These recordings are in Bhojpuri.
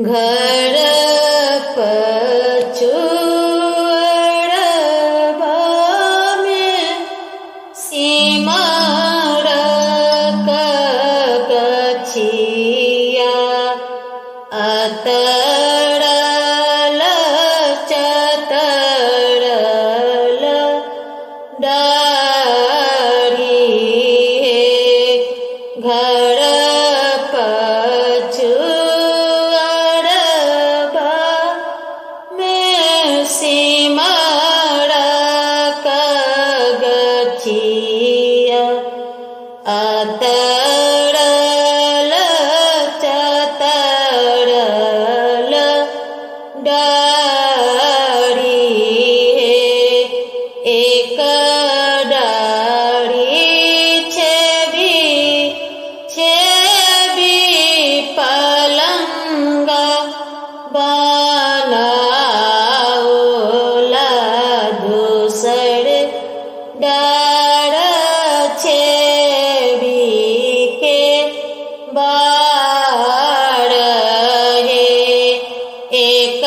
घर पचुअड़बा में सिमरक गछिया अतरल चतरल डारी घर पचुअड़बा में सिमरक गछिया अतरल चतरल डारी एक डारी छेबी पलंगा बनाओला दूसर डार छेबी के बार है एक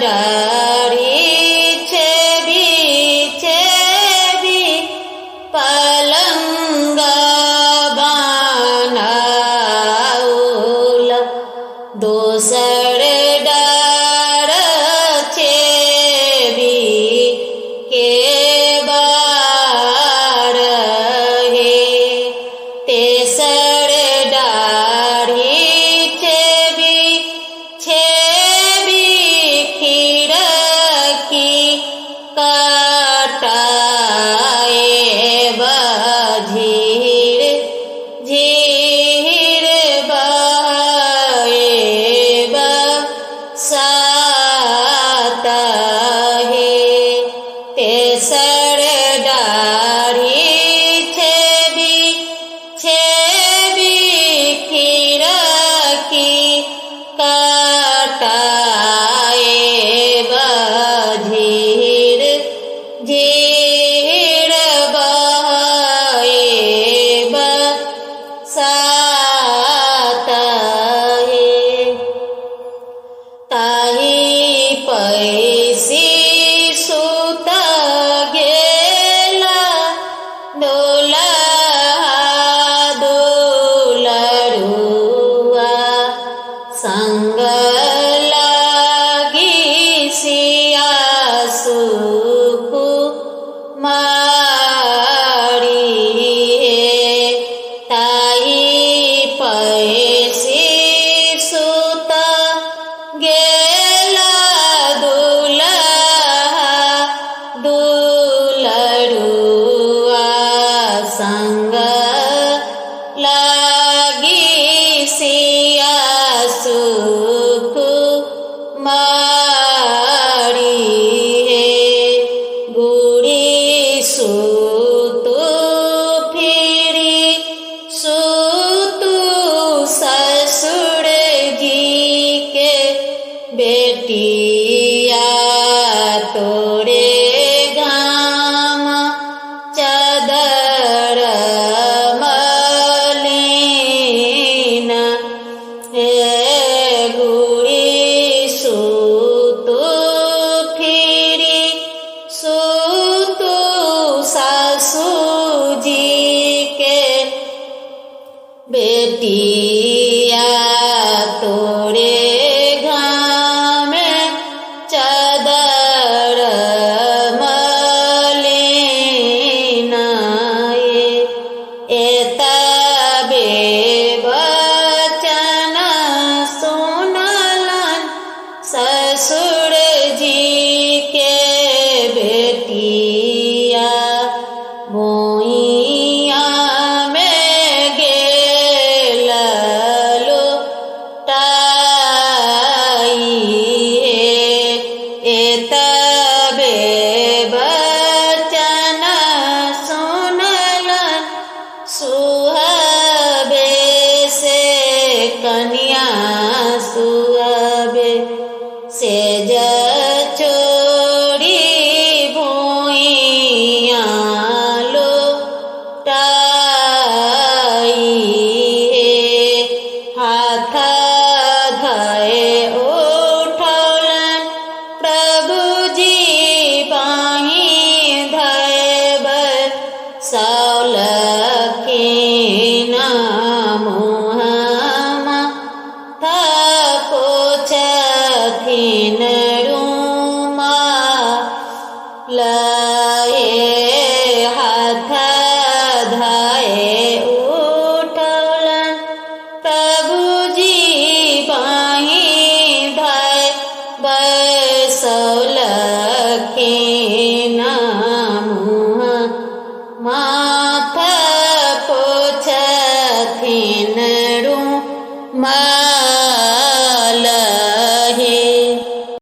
डारी छेबी पलंगा बनाओला दोसर डार छेबी के बार है तेसर डारी छेबी खिड़की काटाए झीर झीर बहाए साता है तेसर डारी छेबी खिड़की काटाए झीर झीर बहाए साता है ताही पैसी सुत गेला दुलरुआ संग लागी सिया सुकुमारी ताही पैसी सुत गेला दुलरुआ संग लागी सिया सुकुमारी गुड़ी सुतु फिरी सुतु ससुर जी के बेटिया तोरे घाम चदर मलिन गुड़ी सुतु फिरी सुतु सासू जी के बेटिया तोरे घाम चदर मलिन एतबे बचन મોહમાં થાકો છથી રૂમાં લયે હાથ ધાયે ઉઠવલા પ્રભુજી બાહી ભાઈ બસૌ લખીના